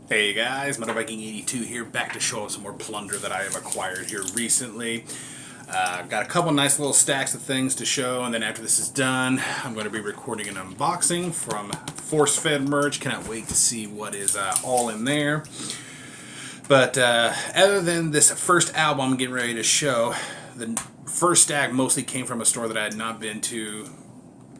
Hey guys, Viking 82 here, back to show some more plunder that I have acquired here recently. Got a couple nice little stacks of things to show, and then after this is done, I'm going to be recording an unboxing from Force Fed merch. Cannot wait to see what is all in there. But other than this first album I'm getting ready to show, the first stack mostly came from a store that I had not been to,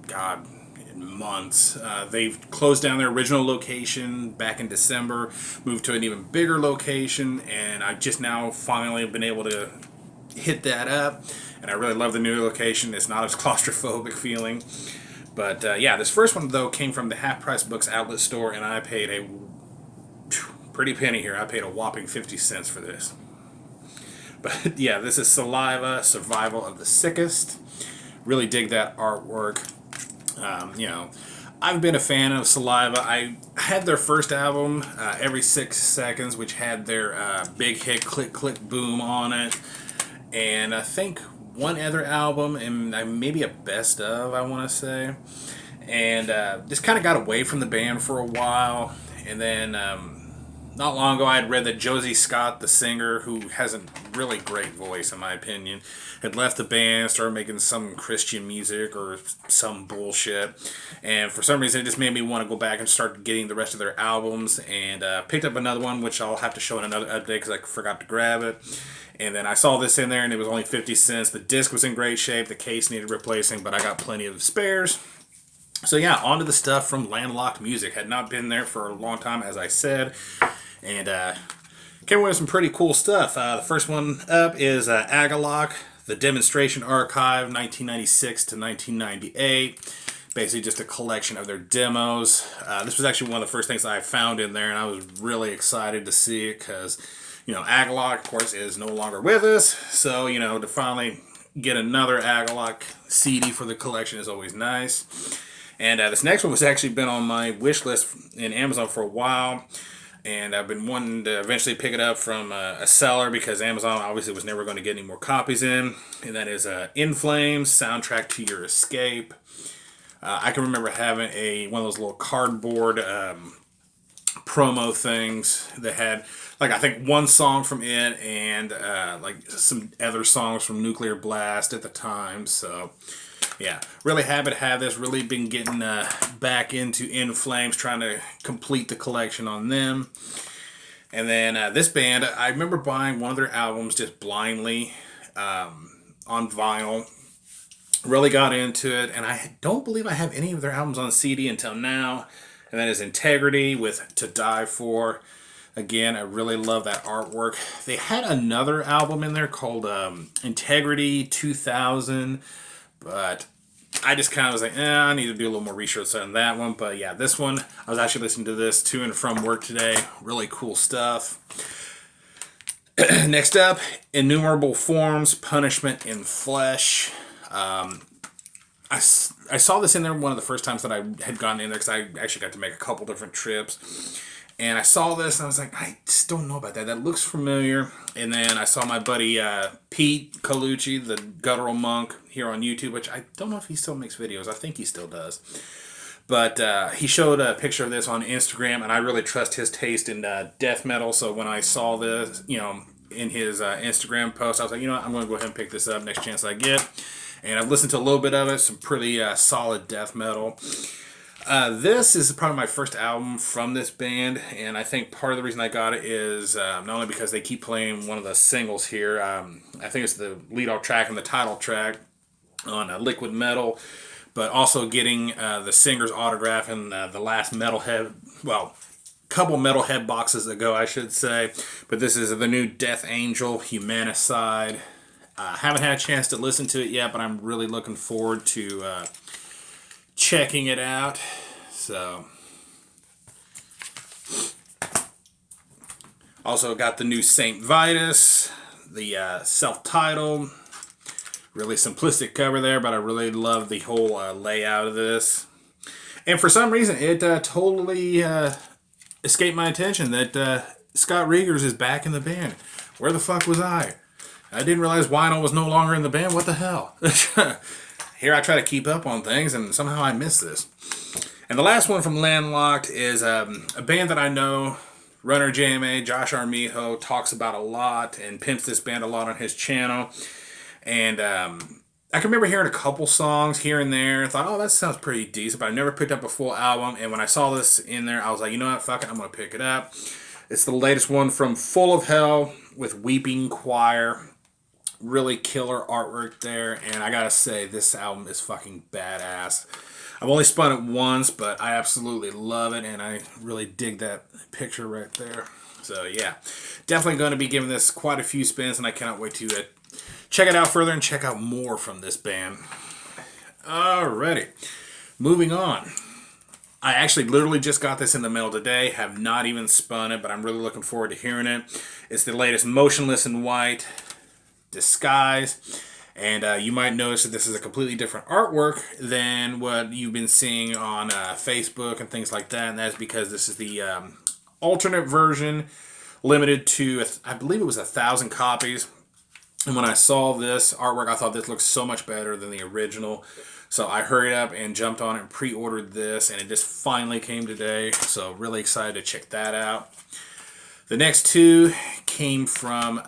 God, in months. They've closed down their original location back in December, moved to an even bigger location, and I just now finally been able to hit that up. And I really love the new location. It's not as claustrophobic feeling. But yeah, this first one though came from the Half Price Books outlet store, and I paid a pretty penny here. I paid a whopping 50 cents for this. But yeah, this is Saliva, Survival of the Sickest. Really dig that artwork. I've been a fan of Saliva. I had their first album, Every 6 Seconds, which had their big hit Click Click Boom on it. And I think one other album, and maybe a best of, I want to say. And just kind of got away from the band for a while. And then not long ago, I had read that Josie Scott, the singer, who has a really great voice in my opinion, had left the band, started making some Christian music or some bullshit, and for some reason it just made me want to go back and start getting the rest of their albums, and picked up another one, which I'll have to show in another update because I forgot to grab it. And then I saw this in there, and it was only 50 cents. The disc was in great shape, the case needed replacing, but I got plenty of spares. So yeah, on to the stuff from Landlocked Music. Had not been there for a long time, as I said. And came away with some pretty cool stuff. The first one up is Agalock, the Demonstration Archive, 1996 to 1998. Basically just a collection of their demos. This was actually one of the first things I found in there, and I was really excited to see it because, Agalock, of course, is no longer with us. So, to finally get another Agalock CD for the collection is always nice. And this next one was actually been on my wish list in Amazon for a while. And I've been wanting to eventually pick it up from a seller because Amazon obviously was never going to get any more copies in. And that is In Flames, Soundtrack to Your Escape. I can remember having one of those little cardboard promo things that had, I think one song from it and some other songs from Nuclear Blast at the time. So yeah, really happy to have this. Really been getting back into In Flames, trying to complete the collection on them. And then this band, I remember buying one of their albums just blindly on vinyl. Really got into it, and I don't believe I have any of their albums on CD until now. And that is Integrity with To Die For. Again, I really love that artwork. They had another album in there called Integrity 2000. But I just kind of was like, I need to do a little more research on that one. But yeah, this one, I was actually listening to this to and from work today. Really cool stuff. Next up, Innumerable Forms, Punishment in Flesh. I saw this in there one of the first times that I had gone in there because I actually got to make a couple different trips. And I saw this and I was like, I just don't know about that. That looks familiar. And then I saw my buddy Pete Colucci, the Guttural Monk, here on YouTube, which I don't know if he still makes videos. I think he still does. But he showed a picture of this on Instagram, and I really trust his taste in death metal. So when I saw this, in his Instagram post, I was like, I'm going to go ahead and pick this up next chance I get. And I've listened to a little bit of it, some pretty solid death metal. This is probably my first album from this band, and I think part of the reason I got it is not only because they keep playing one of the singles here, I think it's the lead-off track and the title track on Liquid Metal, but also getting the singer's autograph in the last Metalhead, couple Metalhead boxes ago, I should say. But this is the new Death Angel, Humanicide. Haven't had a chance to listen to it yet, but I'm really looking forward to checking it out. So also got the new Saint Vitus, the self-titled, really simplistic cover there, but I really love the whole layout of this. And for some reason it totally escaped my attention that Scott Regers is back in the band. Where the fuck was I didn't realize Wino was no longer in the band. What the hell? Here I try to keep up on things, and somehow I miss this. And the last one from Landlocked is a band that I know Runner JMA, Josh Armijo, talks about a lot and pimps this band a lot on his channel. And I can remember hearing a couple songs here and there and thought, oh, that sounds pretty decent, but I never picked up a full album. And when I saw this in there, I was like, you know what, fuck it, I'm going to pick it up. It's the latest one from Full of Hell with Weeping Choir. Really killer artwork there, and I gotta say, this album is fucking badass. I've only spun it once, but I absolutely love it, and I really dig that picture right there. So yeah, definitely going to be giving this quite a few spins, and I cannot wait to check it out further and check out more from this band. Alrighty, moving on. I actually literally just got this in the mail today, have not even spun it, but I'm really looking forward to hearing it. It's the latest Motionless in White Disguise, and you might notice that this is a completely different artwork than what you've been seeing on Facebook and things like that, and that's because this is the alternate version, limited to, I believe it was 1,000 copies. And when I saw this artwork, I thought this looked so much better than the original, so I hurried up and jumped on it and pre-ordered this, and it just finally came today, so really excited to check that out. The next two came from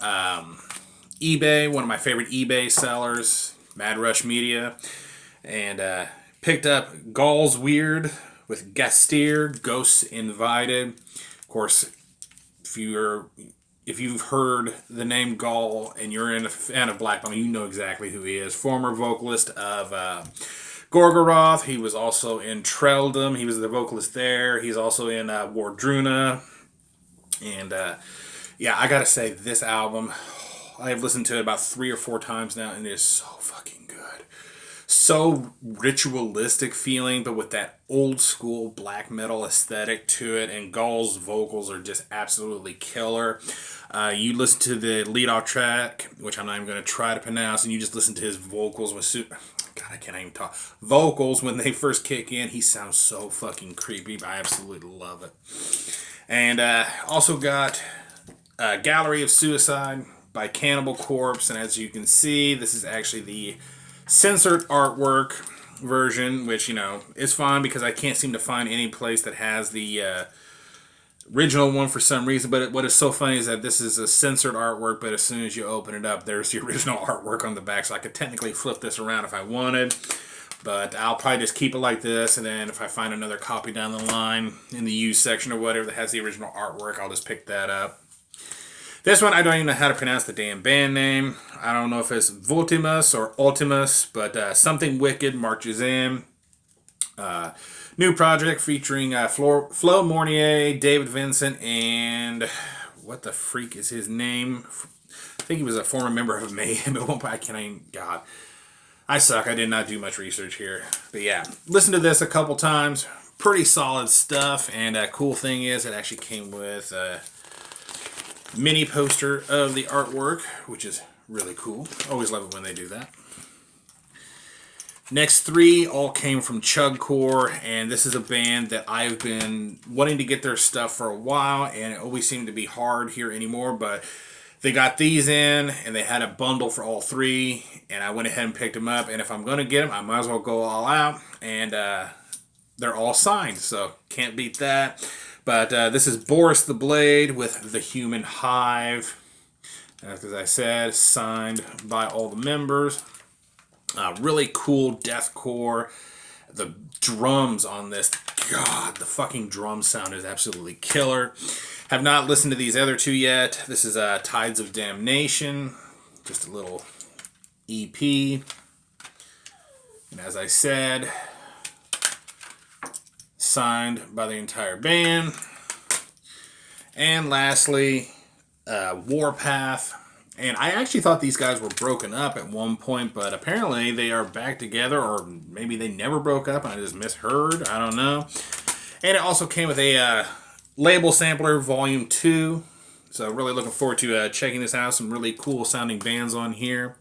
eBay, one of my favorite eBay sellers, Mad Rush Media, and picked up Gall's Weird with Gastier, Ghosts Invited. Of course, if you've heard the name Gall and you're a fan of Black Bottom, you know exactly who he is. Former vocalist of Gorgoroth. He was also in Trelldom. He was the vocalist there. He's also in Wardruna. And yeah, I gotta say, this album, I have listened to it about 3 or 4 times now, and it is so fucking good. So ritualistic feeling, but with that old school black metal aesthetic to it, and Gall's vocals are just absolutely killer. You listen to the lead-off track, which I'm not even going to try to pronounce, and you just listen to his vocals with God, I can't even talk. Vocals, when they first kick in, he sounds so fucking creepy. I absolutely love it. And also got Gallery of Suicide by Cannibal Corpse, and as you can see, this is actually the censored artwork version, which, you know, is fine because I can't seem to find any place that has the original one for some reason. But what is so funny is that this is a censored artwork, but as soon as you open it up, there's the original artwork on the back, so I could technically flip this around if I wanted, but I'll probably just keep it like this, and then if I find another copy down the line in the used section or whatever that has the original artwork, I'll just pick that up. This one, I don't even know how to pronounce the damn band name. I don't know if it's Voltimus or Ultimus, but Something Wicked marches in. New project featuring Flo Mornier, David Vincent, and what the freak is his name? I think he was a former member of Mayhem at one point. I can't even, God. I suck. I did not do much research here. But yeah, listen to this a couple times. Pretty solid stuff, and cool thing is it actually came with mini poster of the artwork, which is really cool. Always love it when they do that. Next 3 all came from Chugcore, and this is a band that I've been wanting to get their stuff for a while, and it always seemed to be hard here anymore, but they got these in, and they had a bundle for all 3, and I went ahead and picked them up, and if I'm going to get them, I might as well go all out, and they're all signed, so can't beat that. But this is Boris the Blade with The Human Hive. As I said, signed by all the members. Really cool deathcore. The drums on this, God, the fucking drum sound is absolutely killer. Have not listened to these other 2 yet. This is Tides of Damnation. Just a little EP. And as I said, signed by the entire band. And lastly, Warpath. And I actually thought these guys were broken up at one point, but apparently they are back together, or maybe they never broke up and I just misheard. I don't know. And it also came with a label sampler, Volume 2. So really looking forward to checking this out. Some really cool sounding bands on here.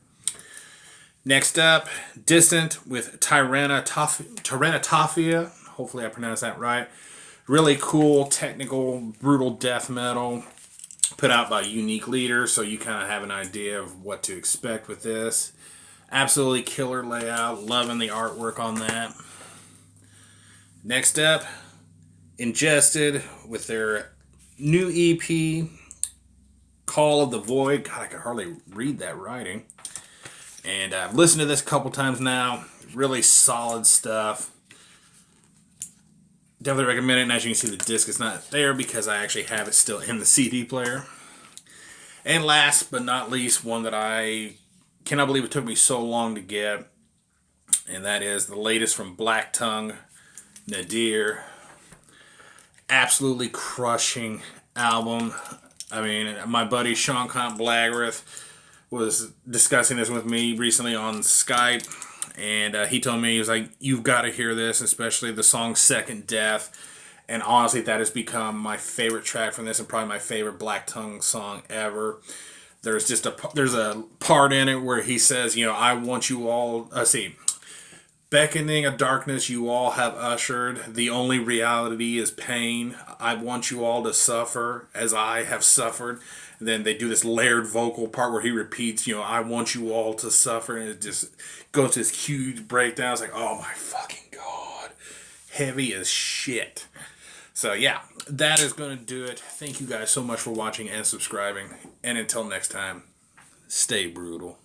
Next up, Distant with Tyrannotafia. Hopefully I pronounced that right. Really cool, technical, brutal death metal. Put out by Unique Leader, so you kind of have an idea of what to expect with this. Absolutely killer layout. Loving the artwork on that. Next up, Ingested with their new EP, Call of the Void. God, I can hardly read that writing. And I've listened to this a couple times now. Really solid stuff. Definitely recommend it. And as you can see, the disc is not there because I actually have it still in the CD player. And last but not least, one that I cannot believe it took me so long to get. And that is the latest from Black Tongue, Nadir. Absolutely crushing album. I mean, my buddy Sean Comp Blagrath was discussing this with me recently on Skype, and he told me, he was like, you've got to hear this, especially the song Second Death. And honestly, that has become my favorite track from this and probably my favorite Black Tongue song ever. There's a part in it where he says, I want you all, beckoning a darkness you all have ushered. The only reality is pain. I want you all to suffer as I have suffered. And then they do this layered vocal part where he repeats, I want you all to suffer. And it just goes to this huge breakdown. It's like, oh my fucking God. Heavy as shit. So yeah, that is going to do it. Thank you guys so much for watching and subscribing. And until next time, stay brutal.